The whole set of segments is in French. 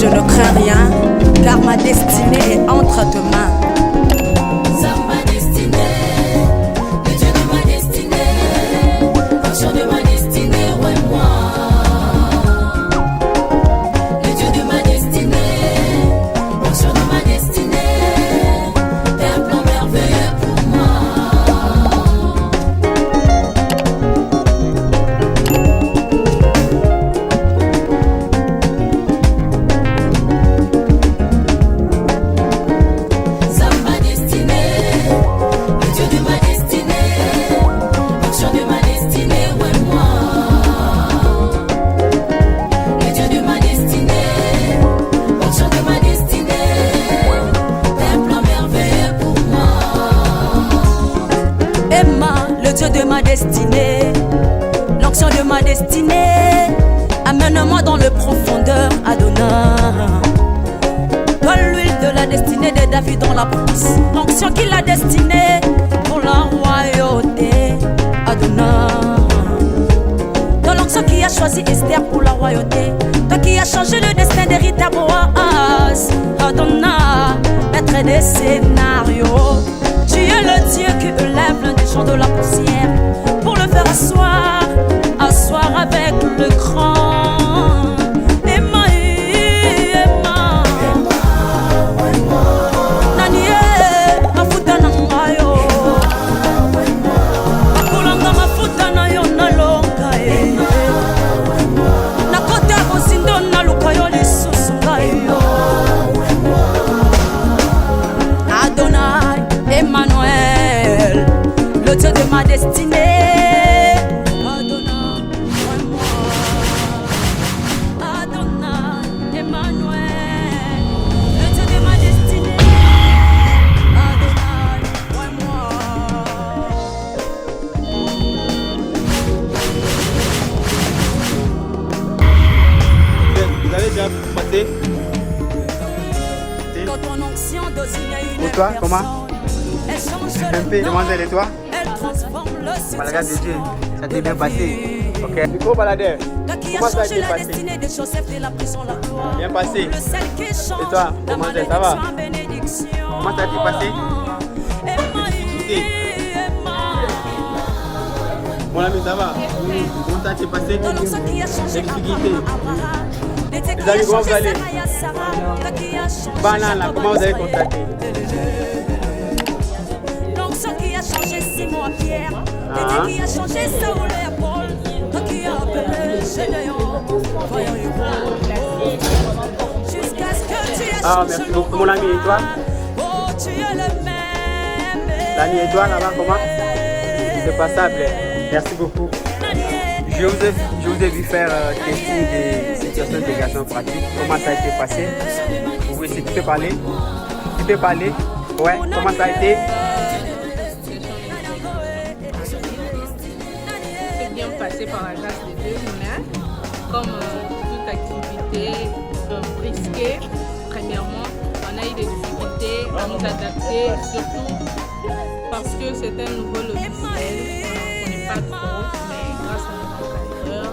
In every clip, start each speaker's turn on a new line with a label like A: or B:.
A: Je ne crains rien, car ma destinée est entre tes mains. L'onction de ma destinée, amène-moi dans le profondeur, Adonai. Toi l'huile de la destinée de David dans la brousse, l'onction qu'il a destinée pour la royauté, Adonai. Toi l'onction qui a choisi Esther pour la royauté, toi qui as changé le destin de Rita Boaz, Adonai, maître des scénarios. Tu es le Dieu qui élève l'un des gens de la poussière pour le faire asseoir, asseoir avec le grand. Emma, Emma, Nanie, mafuta na ngayo, makulanga mafuta na yo na longa na kote bosindo na lukayo lisusu ngayo. Adonai, Emmanuel, le Dieu de ma destinée. Adonai, moi. Adonai, Emmanuel, le Dieu de ma destinée. Adonai, moi.
B: Vous avez déjà passé?
A: Quand ton onction désigne une
B: Pour toi,
A: personne,
B: comment?
A: elle change
B: Un peu,
A: le nom,
B: demoiselle, et toi?
A: elle transforme le
B: Malgré
A: situation.
B: Dieu, ça s'est bien passé. Ok. Micro baladeur.
A: Toi qui
B: Comment
A: a
B: ça a
A: changé
B: été
A: la
B: passé?
A: destinée de Joseph de la prison la gloire.
B: Bien passé.
A: Le seul qui change
B: Et toi,
A: la
B: comment ça va?
A: malédiction en bénédiction.
B: Comment ça a été passé? Mon ami, ça va? Comment ça a été passé?
A: Ton onction qui a changé
B: Difficulté.
A: Abraham.
B: Les amis, comment vous allez? Banane, comment vous avez contacté?
A: L'onction qui a changé Simon à Pierre. Qui a changé Saoul et à Paul. Toi qui a appelé Gédéon. Voyons jusqu'à ce que tu aies changé.
B: Merci beaucoup, mon ami, et toi?
A: Oh, tu es le même.
B: L'ami, et toi, là-bas, comment? C'est passable. Merci beaucoup. Je vous ai vu faire testing des situations d'intégration pratique. Comment ça a été passé? Oui, si tu peux parler. Tu peux parler? Ouais, comment ça a été?
C: C'est bien passé par la grâce de Dieu, mais comme toute activité risquée, premièrement, on a eu des difficultés à nous adapter, surtout parce que c'est un nouveau logiciel qu'on ne connaît pas trop, mais grâce à notre encadreur,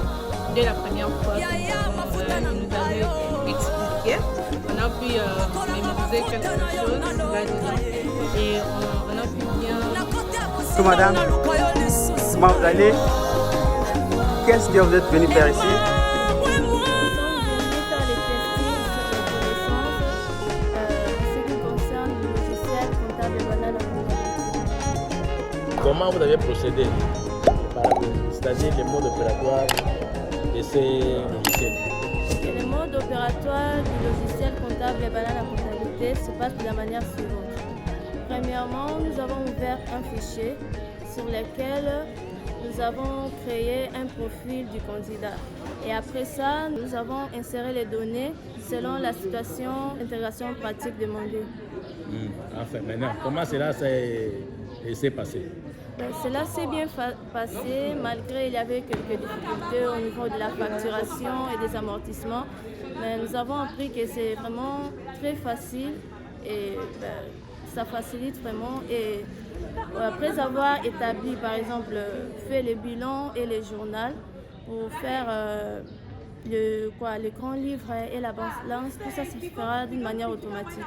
C: dès la première fois qu'il nous avait expliqué, on a pu mémoriser quelque chose là-dedans et on a pu bien...
B: Bonjour madame, comment vous allez? Qu'est-ce que vous êtes venu faire ici?
D: Comment vous avez procédé? C'est-à-dire les modes opératoires de ces logiciels.
E: Et le mode opératoire du logiciel comptable et banane à comptabilité se passe de la manière suivante. Premièrement, nous avons ouvert un fichier sur lequel nous avons créé un profil du candidat. Et après ça, nous avons inséré les données selon la situation d'intégration pratique demandée.
D: Enfin, maintenant, comment cela s'est passé?
E: Cela s'est bien passé, malgré il y avait quelques difficultés au niveau de la facturation et des amortissements. Mais nous avons appris que c'est vraiment très facile et ça facilite vraiment. Et après avoir établi, par exemple, fait les bilans et les journaux pour faire le grand livre et la balance, tout ça se fera d'une manière automatique.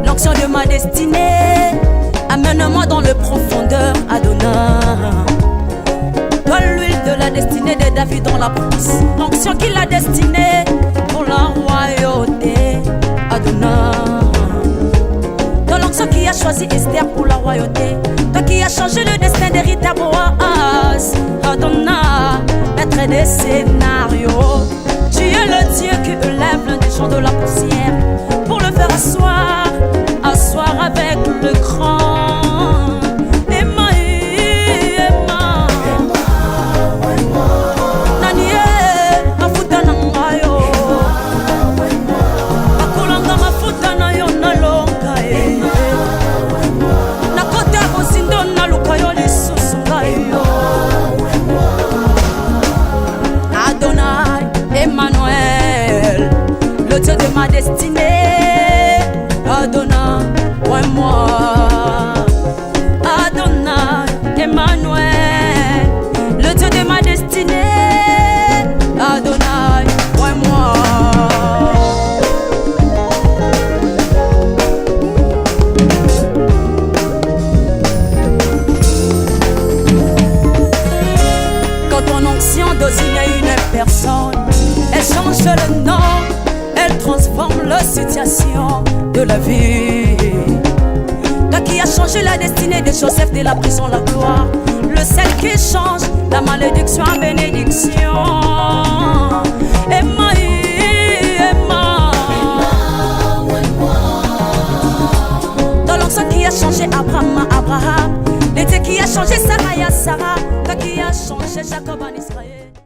A: L'onction de ma destinée, amène-moi dans le profondeur, Adonai. Toi l'huile de la destinée de David dans la brousse, l'onction qu'il a destinée pour la royauté, Adonai. Toi l'onction qui a choisi Esther pour la royauté, toi qui as changé le destin d'Erita Boaz, Adonai, maître des scénarios. Tu es le Dieu qui élève l'un des gens de la poussière pour le faire asseoir, asseoir avec le grand. Emma, Emma, Nanie, mafuta na ngayo, akulanga mafuta na yo na longa na kote bosindo na lukayo lisusu ngayo. Adonai, Emmanuel, le Dieu de ma destinée. Adonai, moi. Adonai, Emmanuel, le Dieu de ma destinée. Adonai, moi. Quand ton onction désigne une personne, elle change le nom, elle transforme la situation de la vie. Toi qui as changé la destinée de Joseph de la prison, la gloire, le sel qui change la malédiction en bénédiction. Emma, Emma, dans l'onction qui a changé Abraham à Abraham, l'été qui a changé Sarah à Sarah, toi qui a changé Jacob en Israël.